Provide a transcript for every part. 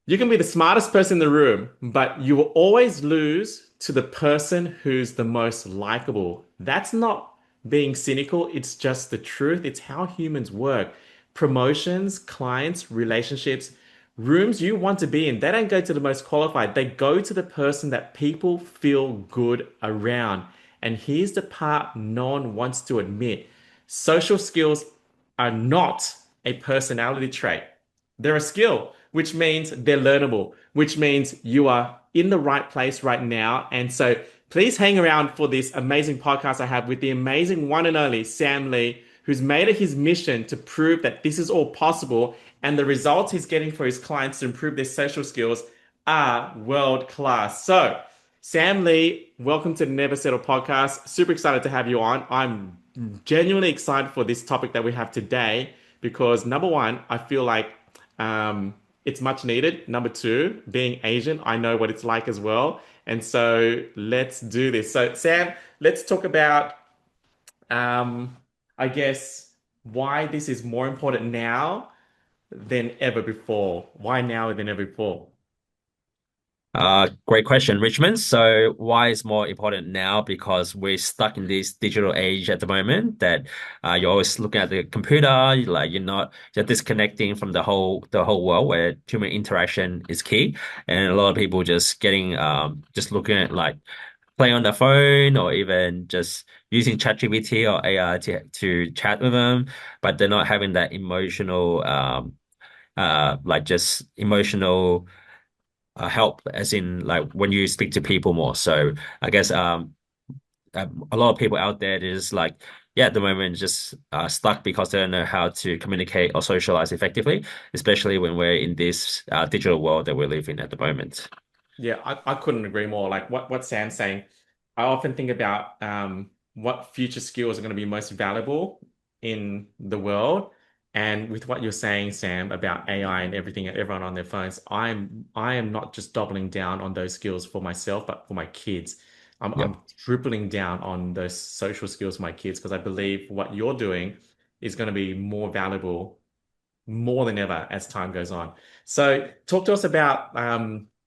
You can be the smartest person in the room, but you will always lose to the person who's the most likable. That's not being cynical, it's just the truth. It's how humans work. Promotions, clients, relationships, rooms you want to be in, they don't go to the most qualified. They go to the person that people feel good around. And here's the part no one wants to admit. Social skills are not a personality trait. They're a skill, which means they're learnable, which means you are in the right place right now. And so please hang around for this amazing podcast I have with the amazing one and only Sam Lee, who's made it his mission to prove that this is all possible. And the results he's getting for his clients to improve their social skills are world class. So, Sam Lee, welcome to the Never Settle podcast. Super excited to have you on. I'm genuinely excited for this topic that we have today because number one, I feel like it's much needed. Number two, being Asian, I know what it's like as well. And so let's do this. So, Sam, let's talk about, I guess, why this is more important now than ever before. Why now than ever before? Great question, Richmond. So why is more important now? Because we're stuck in this digital age at the moment that you're always looking at the computer, you're disconnecting from the whole world where human interaction is key. And a lot of people just looking at like playing on the phone or even just using ChatGPT or AI to chat with them, but they're not having that emotional just emotional help as in like when you speak to people more. So I guess a lot of people out there is like yeah at the moment just stuck because they don't know how to communicate or socialize effectively, especially when we're in this digital world that we live in at the moment. Yeah, I couldn't agree more. Like what Sam's saying, I often think about what future skills are going to be most valuable in the world. And with what you're saying, Sam, about AI and everything, everyone on their phones, I am not just doubling down on those skills for myself, but for my kids. I'm Yep. tripling down on those social skills for my kids because I believe what you're doing is going to be more valuable more than ever as time goes on. So, talk to us about,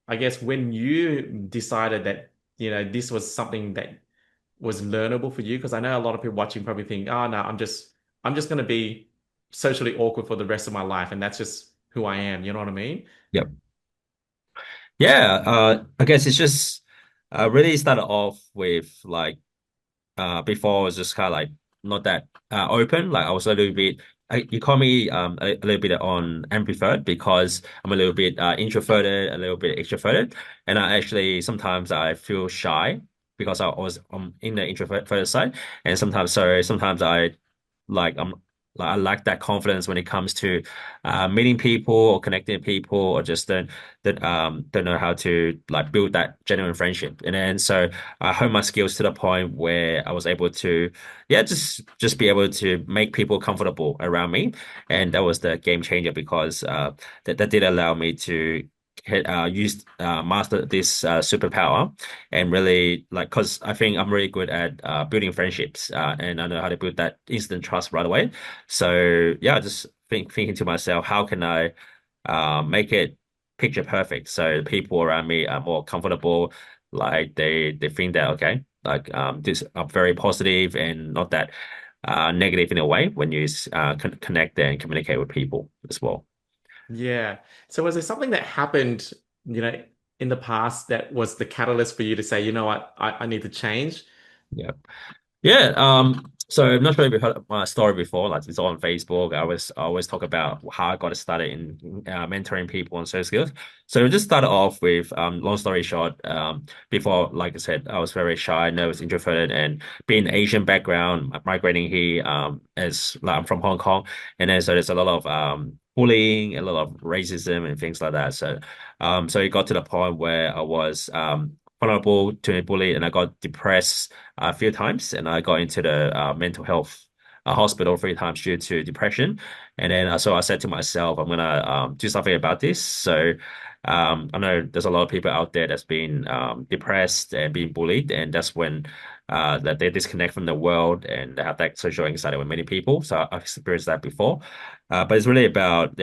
I guess, when you decided that, this was something that was learnable for you. Because I know a lot of people watching probably think, oh, no, I'm just going to be socially awkward for the rest of my life. And that's just who I am. You know what I mean? Yep. Yeah, I guess it's just really started off with like before I was just kind of like not that open. Like I was a little bit. You call me a little bit on ambivert because I'm a little bit introverted, a little bit extroverted, and I actually sometimes I feel shy because I was in the introverted side, and sometimes I like I lack that confidence when it comes to meeting people or connecting with people or just don't know how to like build that genuine friendship. And then so I honed my skills to the point where I was able to, yeah, just be able to make people comfortable around me, and that was the game changer because that did allow me to master this superpower and really like because I think I'm really good at building friendships and I know how to build that instant trust right away. So yeah, just thinking to myself, how can I make it picture perfect so people around me are more comfortable, like they think that okay, like this are very positive and not that negative in a way when you connect and communicate with people as well. Yeah. So, was there something that happened, you know, in the past that was the catalyst for you to say, you know what, I need to change? Yeah. Yeah, so I'm not sure if you heard my story before. Like it's all on Facebook. I always talk about how I got started in mentoring people on social skills. So it just started off with long story short. Before, like I said, I was very shy, nervous, introverted, and being Asian background, migrating here as like I'm from Hong Kong, and then so there's a lot of bullying, a lot of racism, and things like that. So it got to the point where I was vulnerable to bully, and I got depressed a few times, and I got into the mental health hospital three times due to depression. And then so I said to myself, I'm gonna do something about this. So I know there's a lot of people out there that's been depressed and being bullied, and that's when that they disconnect from the world and they have that social anxiety with many people. So I've experienced that before. But it's really about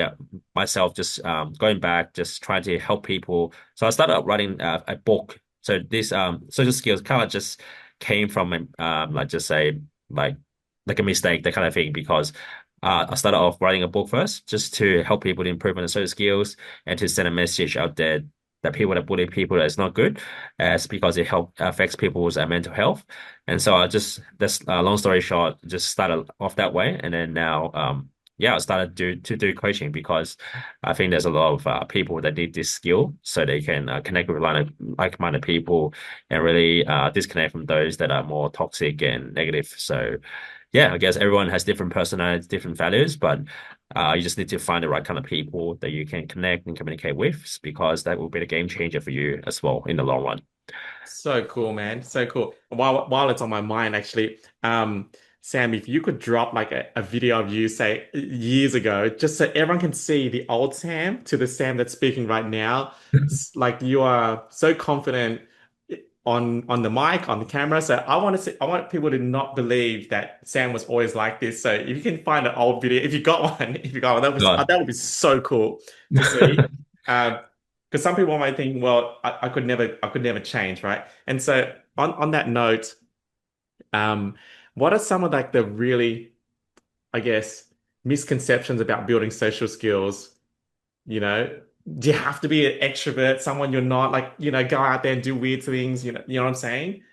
myself just going back, just trying to help people. So I started out writing a book. So this social skills kind of just came from like just say like like a mistake, that kind of thing, because I started off writing a book first, just to help people to improve on the social skills and to send a message out there that people that bully people is not good, as because it help affects people's mental health. And so I just that's long story short, just started off that way, and then now yeah, I started to do coaching because I think there's a lot of people that need this skill so they can connect with like-minded people and really disconnect from those that are more toxic and negative. So yeah, I guess everyone has different personalities, different values, but you just need to find the right kind of people that you can connect and communicate with, because that will be the game changer for you as well in the long run. So cool, man. So cool. While it's on my mind, actually, Sam, if you could drop like a video of you, say years ago, just so everyone can see the old Sam to the Sam that's speaking right now. Like you are so confident on the mic, on the camera. So I want people to not believe that Sam was always like this. So if you can find an old video, if you got one, if you got one, God. that would be so cool to see. Um, because some people might think, well, I could never change, right? And so on that note, um, what are some of like the really, I guess, misconceptions about building social skills? You know, do you have to be an extrovert, someone you're not, like, go out there and do weird things, you know what I'm saying?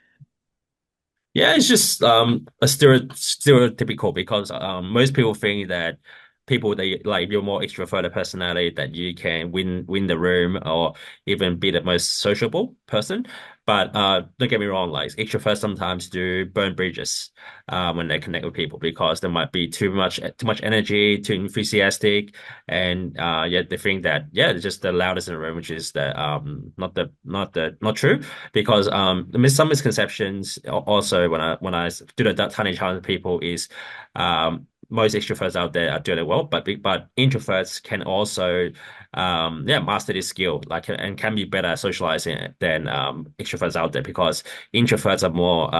Yeah, it's just a stereotypical, because most people think that people that like if you're more extroverted personality that you can win the room or even be the most sociable person. But don't get me wrong, like extroverts sometimes do burn bridges when they connect with people, because there might be too much energy, too enthusiastic, and yeah, they think that yeah, they're just the loudest in the room, which is the not true, because some misconceptions also when I do the tiny challenge with people is most extroverts out there are doing it well, but introverts can also yeah, master this skill, like, and can be better at socializing than extroverts out there, because introverts are more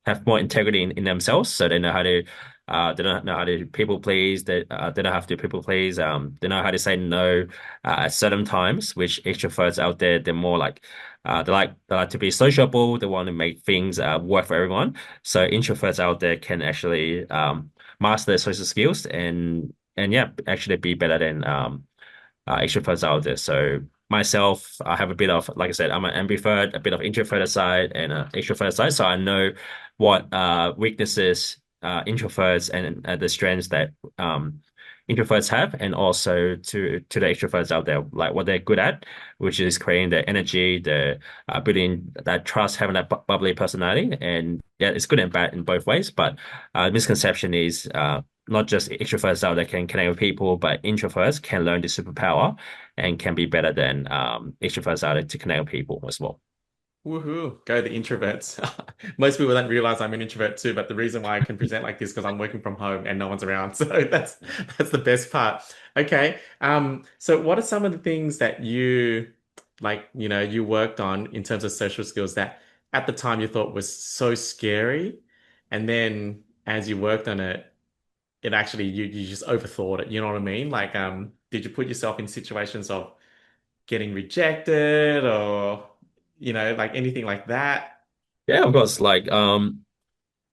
have more integrity in themselves, so they know how to they don't know how to people please. They don't have to people please. They know how to say no at certain times. Which extroverts out there, they're more like they like to be sociable. They want to make things work for everyone. So introverts out there can actually master their social skills and yeah, actually be better than extroverts out there. So myself, I have a bit of, like I said, I'm an ambivert, a bit of introverted side and extroverted side. So I know what weaknesses introverts and the strengths that introverts have, and also to the extroverts out there, like what they're good at, which is creating the energy, the building that trust, having that bubbly personality. And yeah, it's good and bad in both ways. But misconception is not just extroverts out there can connect with people, but introverts can learn the superpower and can be better than extroverts out there to connect with people as well. Woohoo, go the introverts. Most people don't realize I'm an introvert too, but the reason why I can present like this because I'm working from home and no one's around. So that's the best part. Okay. So what are some of the things that you like, you worked on in terms of social skills that at the time you thought was so scary, and then as you worked on it, it actually you just overthought it. You know what I mean? Like, did you put yourself in situations of getting rejected or like anything like that? Yeah, of course. Like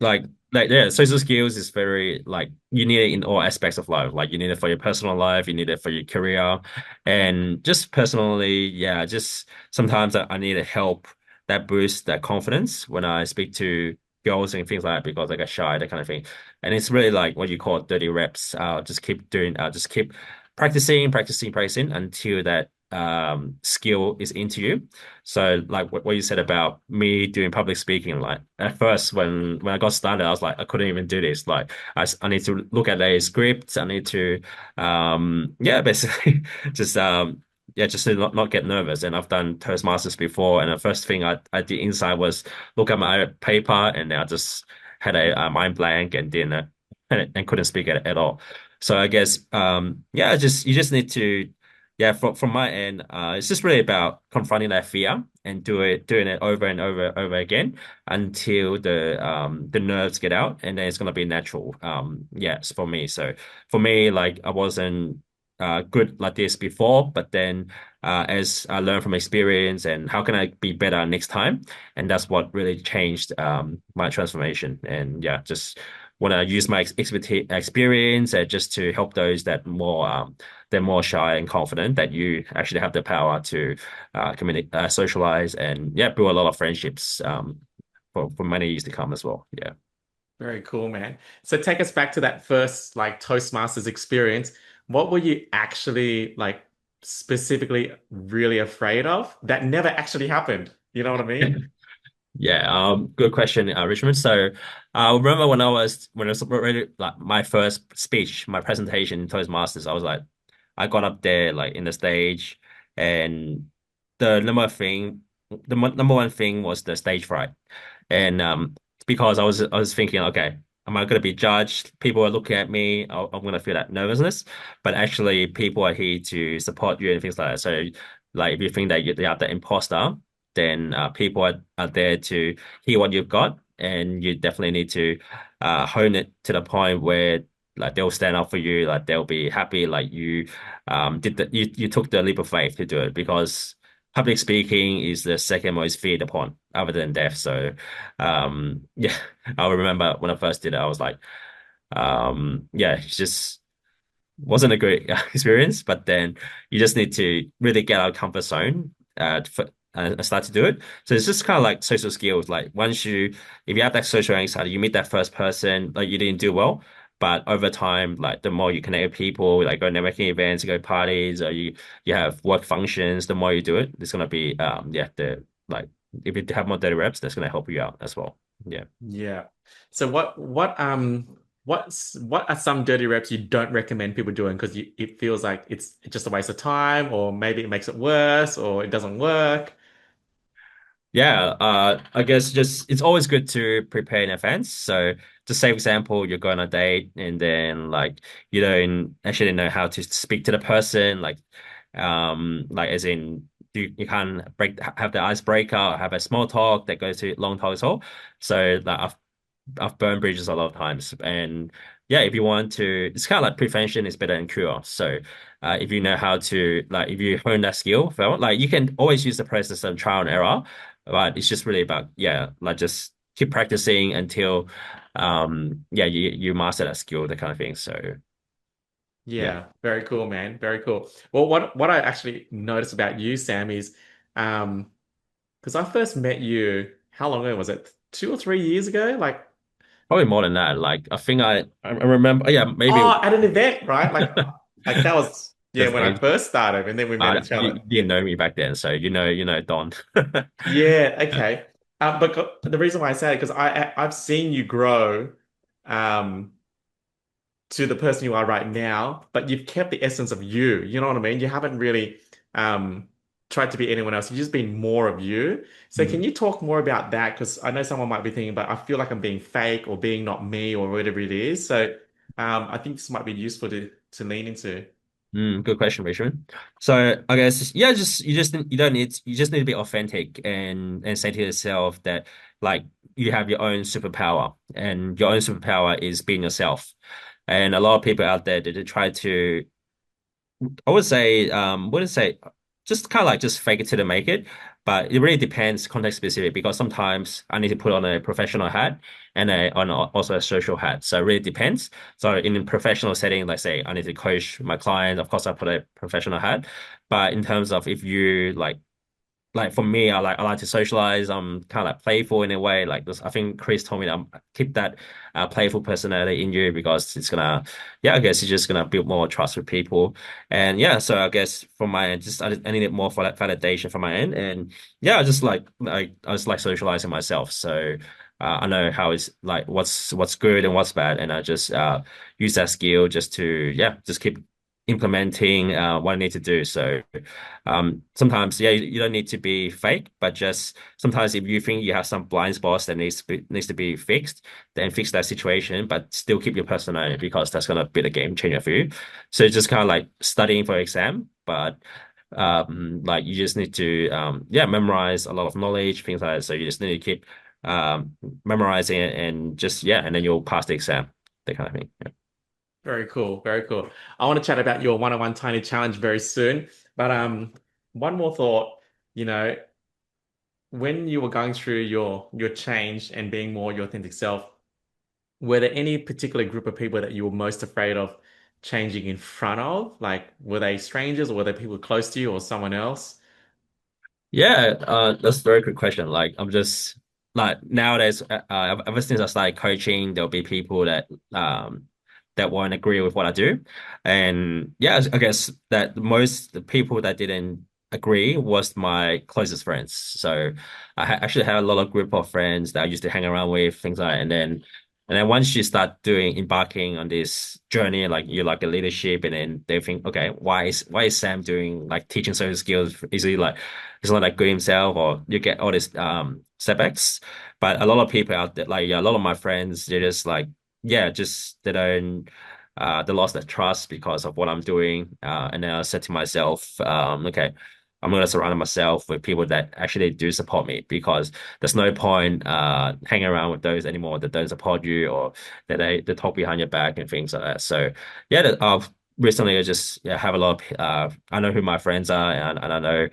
like yeah, social skills is very like you need it in all aspects of life. Like you need it for your personal life, you need it for your career, and just personally, yeah, just sometimes I need help that boosts that confidence when I speak to girls and things like that, because I get shy, that kind of thing. And it's really like what you call 30 reps. Just keep doing, just keep practicing until that skill is into you. So like what you said about me doing public speaking, like at first when I got started, I was like, I couldn't even do this. Like I need to look at a script. I need to yeah, basically just yeah, just to not get nervous. And I've done Toastmasters before, and the first thing I did inside was look at my paper, and then I just had a mind blank and didn't and couldn't speak at all. So I guess yeah, just you just need to yeah, from my end, it's just really about confronting that fear and doing it over and over again until the nerves get out, and then it's gonna be natural. Yes, for me. So for me, like I wasn't good like this before, but then as I learn from experience and how can I be better next time, and that's what really changed my transformation. And yeah, just want to use my experience just to help those that more they're more shy and confident that you actually have the power to communicate, socialize, and yeah, build a lot of friendships for many years to come as well. Yeah. Very cool, man. So take us back to that first like Toastmasters experience. What were you actually like specifically really afraid of that never actually happened? You know what I mean? Yeah, good question, Richmond. So, I remember when I was ready, like my first speech, my presentation in Toastmasters, I was like, I got up there like in the stage, and the number one thing was the stage fright, and because I was thinking, okay, am I going to be judged? People are looking at me. I'm going to feel that nervousness, but actually, people are here to support you and things like that. So, like if you think that you are the imposter, then people are there to hear what you've got, and you definitely need to hone it to the point where like they'll stand up for you, like they'll be happy, like you you took the leap of faith to do it because public speaking is the second most feared upon other than death. So yeah, I remember when I first did it, I was like, yeah, it's just wasn't a great experience, but then you just need to really get out of comfort zone and start to do it. So it's just kind of like social skills. Like if you have that social anxiety, you meet that first person, like you didn't do well, but over time, like the more you connect with people, like go networking events, go parties, or you have work functions, the more you do it, it's gonna be yeah the like if you have more daily reps, that's gonna help you out as well. Yeah. Yeah. So what are some dirty reps you don't recommend people doing because it feels like it's just a waste of time or maybe it makes it worse or it doesn't work? Yeah, I guess just it's always good to prepare in advance. So, just say, for example, you're going on a date and then like you don't actually know how to speak to the person, like as in you can't have the icebreaker or have a small talk that goes to long talk as well. So, like I've burned bridges a lot of times. And yeah, if you want to, it's kind of like prevention is better than cure. So if you know how to, like, if you hone that skill, well, like you can always use the process of trial and error, but it's just really about, yeah, like just keep practicing until, yeah, you master that skill, that kind of thing. So yeah. Yeah, very cool, man. Very cool. Well, what I actually noticed about you, Sam, is because I first met you, how long ago was it? 2 or 3 years ago? Like, Probably more than that. Like, I remember, yeah, maybe oh, at an event, right? Like that was yeah, that's when I like, first started, and then we met each you other. didn't know me back then. So, you know, Don. Yeah, okay. But the reason why I say it because I've seen you grow um to the person you are right now, but you've kept the essence of you. You know what I mean? You haven't really um tried to be anyone else. You've just been more of you. So can Mm. you talk more about that? Because I know someone might be thinking, but I feel like I'm being fake or being not me or whatever it is. So I think this might be useful to lean into. Good question, Richmond. So I guess yeah, you don't need you just need to be authentic and say to yourself that like you have your own superpower and your own superpower is being yourself. And a lot of people out there they try to I would say, wouldn't say just kind of like just fake it till they make it, but it really depends context specific because sometimes I need to put on a professional hat and also a social hat. So it really depends. So in a professional setting, let's say I need to coach my client, of course I put a professional hat. But in terms of if you like for me, I like to socialize. I'm kind of like playful in a way. Like this, I think Chris told me that keep that playful personality in you because it's gonna, yeah, I guess it's just gonna build more trust with people. And yeah, so I guess from my end, I needed more for that validation from my end. And yeah, I just like socializing myself. So I know how it's like what's good and what's bad, and I just use that skill just to yeah, just keep implementing what I need to do. So sometimes, yeah, you don't need to be fake, but just sometimes if you think you have some blind spots that needs to be fixed, then fix that situation, but still keep your personality because that's gonna be the game changer for you. So it's just kind of like studying for exam. but like you just need to yeah, memorize a lot of knowledge, things like that. So you just need to keep memorizing it and just yeah, and then you'll pass the exam, that kind of thing. Yeah. Very cool. Very cool. I want to chat about your one-on-one tiny challenge very soon. But one more thought, you know, when you were going through your change and being more your authentic self, were there any particular group of people that you were most afraid of changing in front of? Like, were they strangers or were they people close to you or someone else? Yeah, that's a very good question. Like, I'm just like nowadays, ever since I started coaching, there'll be people that won't agree with what I do, and yeah, I guess that most the people that didn't agree was my closest friends. So I ha actually had a lot of group of friends that I used to hang around with, things like that, and then once you start doing embarking on this journey, like you like a leadership, and then they think, okay, why is Sam doing like teaching social skills? Is he like he's not that good himself, or you get all these setbacks? But a lot of people out there, like yeah, a lot of my friends, they're just like, yeah, just they don't they lost their trust because of what I'm doing. And then I said to myself, okay, I'm gonna surround myself with people that actually do support me because there's no point hanging around with those anymore that don't support you or that they talk behind your back and things like that. So yeah, recently I just yeah, have a lot of I know who my friends are and I know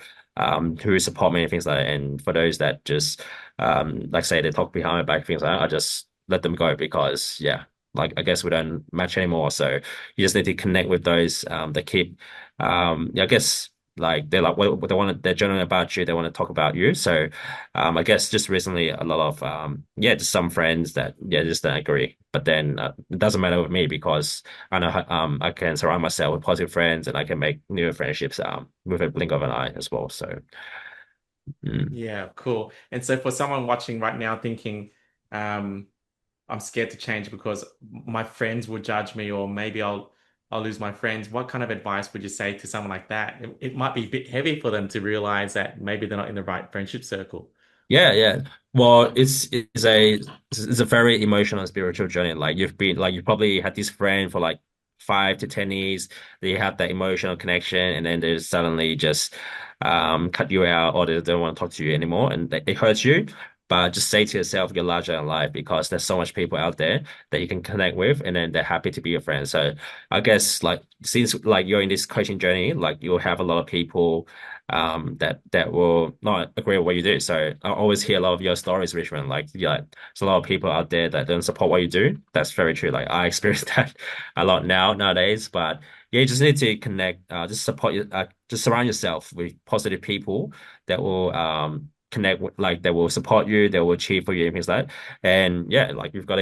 who support me and things like that. And for those that just like say they talk behind my back, things like that, I just let them go because yeah, like I guess we don't match anymore. So you just need to connect with those that keep yeah, I guess like they're like what they want to, they're journaling about you, they want to talk about you. So I guess just recently a lot of yeah, just some friends that yeah just don't agree. But then it doesn't matter with me because I know I can surround myself with positive friends and I can make new friendships with a blink of an eye as well. So mm. Yeah, cool. And so for someone watching right now thinking, um, I'm scared to change because my friends will judge me or maybe I'll lose my friends, what kind of advice would you say to someone like that? It might be a bit heavy for them to realize that maybe they're not in the right friendship circle. Yeah, yeah. Well, it's a very emotional and spiritual journey. Like you've been like you probably had this friend for like 5 to 10 years. They have that emotional connection, and then they suddenly just cut you out, or they don't want to talk to you anymore, and it hurts you. But just say to yourself, you're larger than life because there's so much people out there that you can connect with, and then they're happy to be your friend. So I guess like since like you're in this coaching journey, like you'll have a lot of people that will not agree with what you do. So I always hear a lot of your stories, Richmond. Like, yeah, there's a lot of people out there that don't support what you do. That's very true. Like I experience that a lot nowadays. But yeah, you just need to connect, just support you, just surround yourself with positive people that will connect with like that will support you, that will cheer for you and things like that. And yeah, like we've got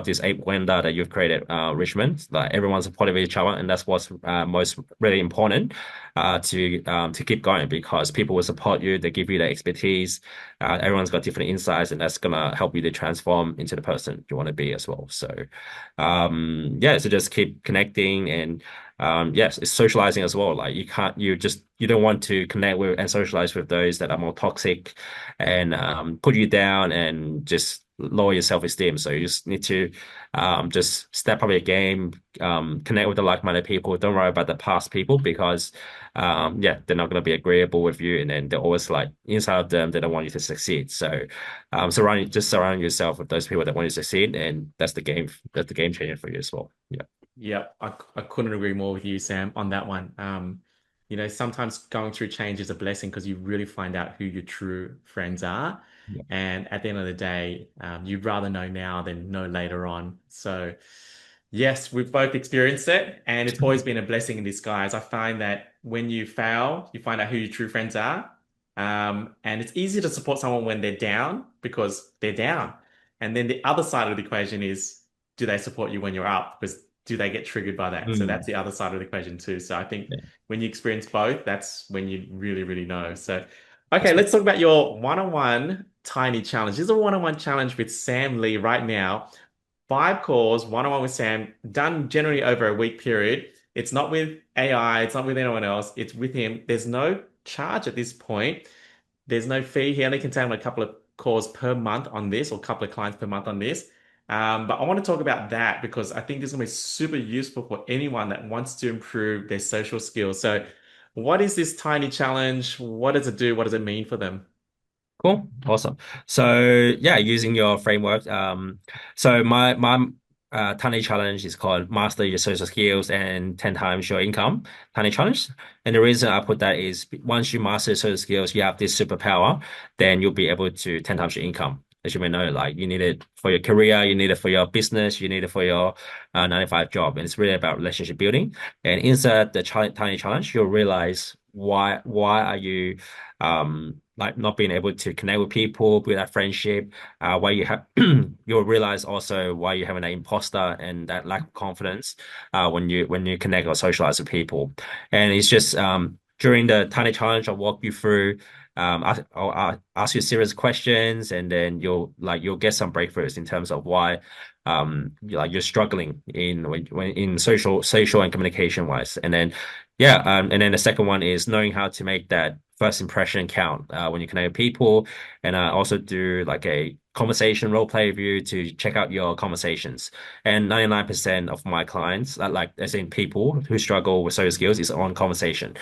this eight window that you've created, Richmond. Like everyone's supportive of each other, and that's what's most really important to keep going because people will support you, they give you the expertise. Everyone's got different insights, and that's gonna help you to transform into the person you want to be as well. So, yeah, so just keep connecting and yes, it's socializing as well. Like you don't want to connect with and socialize with those that are more toxic and put you down and just lower your self-esteem. So you just need to just step up your game, connect with the like-minded people. Don't worry about the past people because yeah, they're not going to be agreeable with you, and then they're always like inside of them, they don't want you to succeed. So surround yourself with those people that want you to succeed, and that's the game changer for you as well. Yeah. Yeah, I couldn't agree more with you, Sam, on that one. Sometimes going through change is a blessing because you really find out who your true friends are. Yeah. And at the end of the day, you'd rather know now than know later on. So, yes, we've both experienced it, and it's always been a blessing in disguise. I find that when you fail, you find out who your true friends are. And it's easy to support someone when they're down because they're down. And then the other side of the equation is, do they support you when you're up? Because do they get triggered by that? So that's Mm. the other side of the equation too. So I think Yeah, when you experience both, that's when you really, really know. So, that's okay, good. let's talk about your one-on-one tiny challenge. This is a one-on-one challenge with Sam Lee right now. 5 calls, one-on-one with Sam, done generally over a week period. It's not with AI, it's not with anyone else, it's with him. There's no charge at this point. There's no fee. He only can take on a couple of calls per month on this, or a couple of clients per month on this. But I want to talk about that because I think this is going to be super useful for anyone that wants to improve their social skills. So What is this tiny challenge? What does it do? What does it mean for them? Cool. Awesome. So yeah, using your framework. So my tiny challenge is called Master Your Social Skills and 10 times your income tiny challenge. And the reason I put that is once you master social skills, you have this superpower, then you'll be able to 10 times your income. As you may know, like you need it for your career, you need it for your business, you need it for your 9 to 5 job. And it's really about relationship building. And inside the tiny challenge, you'll realize why are you like not being able to connect with people, build that friendship, why you have you'll realize also why you're having that imposter and that lack of confidence when you connect or socialize with people. And it's just during the tiny challenge, I'll walk you through I'll ask you serious questions and then you'll get some breakthroughs in terms of why you're struggling in when in social and communication wise. And then yeah, and then the second one is knowing how to make that first impression count when you connect with people. And I also do like a conversation role play review to check out your conversations. And 99% of my clients, like as in people who struggle with social skills, is on conversation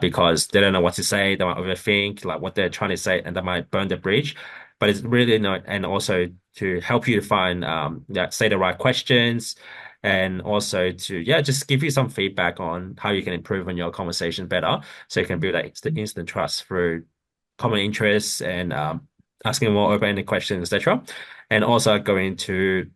because they don't know what to say. They might overthink like what they're trying to say, and they might burn the bridge. But it's really not, and also to help you to find say the right questions and also to yeah just give you some feedback on how you can improve on your conversation better so you can build that instant trust through common interests and asking more open-ended questions, etc. And also going to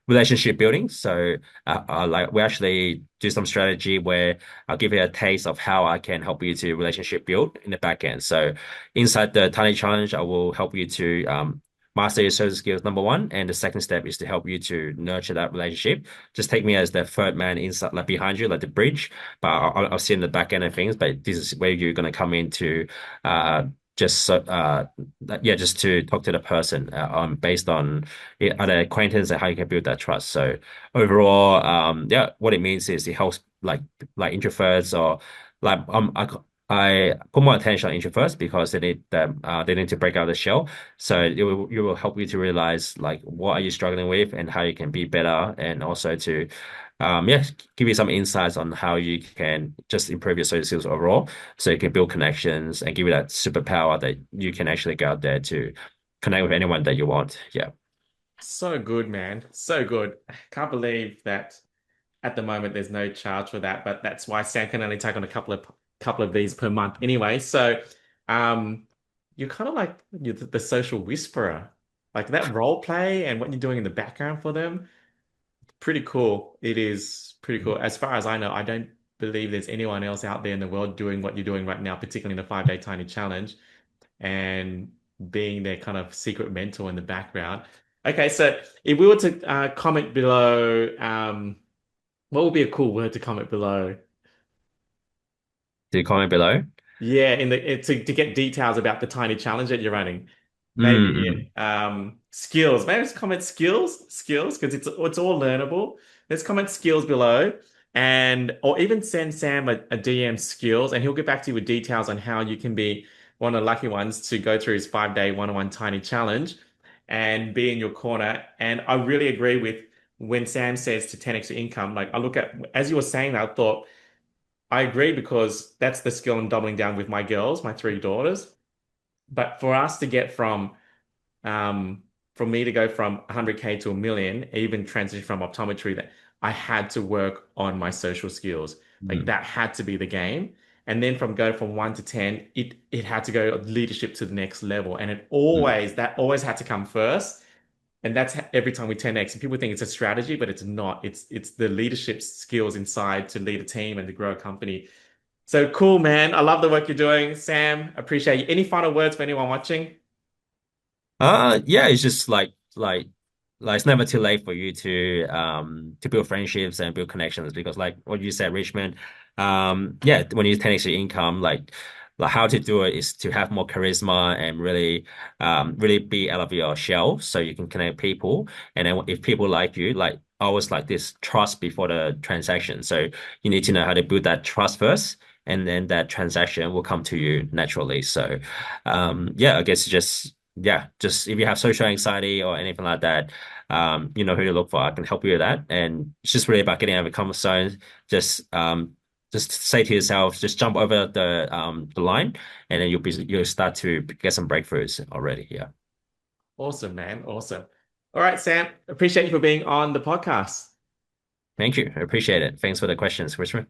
relationship building. So like we actually do some strategy where I'll give you a taste of how I can help you to relationship build in the back end. So inside the tiny challenge, I will help you to master your social skills, number one. And the second step is to help you to nurture that relationship. Just take me as the third man inside, like behind you, like the bridge. But I'll see in the back end of things. But this is where you're going to come into uh, just so yeah, just to talk to the person based on other acquaintance and how you can build that trust. So overall, yeah, what it means is it helps like introverts or like I put more attention on introverts because they need to break out the shell. So it will help you to realize like what are you struggling with and how you can be better, and also to yeah, give you some insights on how you can just improve your social skills overall, so you can build connections and give you that superpower that you can actually go out there to connect with anyone that you want. Yeah. So good, man. So good. I can't believe that at the moment there's no charge for that, but that's why Sam can only take on a couple of these per month anyway. So um you're kind of like you're the social whisperer. Like that role play and what you're doing in the background for them, pretty cool. It is pretty cool. As far as I know, I don't believe there's anyone else out there in the world doing what you're doing right now, particularly in the 5 day tiny challenge and being their kind of secret mentor in the background. Okay, so if we were to comment below, what would be a cool word to comment below? Do comment below. Yeah, to get details about the tiny challenge that you're running. Mm-hmm. Maybe skills. Maybe just comment skills, because it's all learnable. Let's comment skills below, and or even send Sam a DM skills, and he'll get back to you with details on how you can be one of the lucky ones to go through his 5 day one-on-one tiny challenge and be in your corner. And I really agree with when Sam says to 10x your income. Like I look at as you were saying that, I thought. I agree because that's the skill I'm doubling down with my girls, my three daughters. But for us to get um, for me to go from 100K to a million, even transition from optometry, that I had to work on my social skills. Like Mm-hmm. that had to be the game. And then from go from 1 to 10, it had to go leadership to the next level. And that always had to come first. And that's every time we 10x. And people think it's a strategy, but it's not. It's the leadership skills inside to lead a team and to grow a company. So cool, man. I love the work you're doing, Sam. Appreciate you. Any final words for anyone watching? Yeah, it's just like it's never too late for you to build friendships and build connections because like what you said, Richmond, yeah, when you 10x your income, like how to do it is to have more charisma and really be out of your shell so you can connect people. And then if people like you, like always like this trust before the transaction. So you need to know how to build that trust first. And then that transaction will come to you naturally. So, yeah, I guess just yeah, just if you have social anxiety or anything like that, you know who to look for. I can help you with that. And it's just really about getting out of a comfort zone. Just just say to yourself, just jump over the line, and then you'll start to get some breakthroughs already. Yeah. Awesome, man. Awesome. All right, Sam. Appreciate you for being on the podcast. Thank you. I appreciate it. Thanks for the questions, Richmond.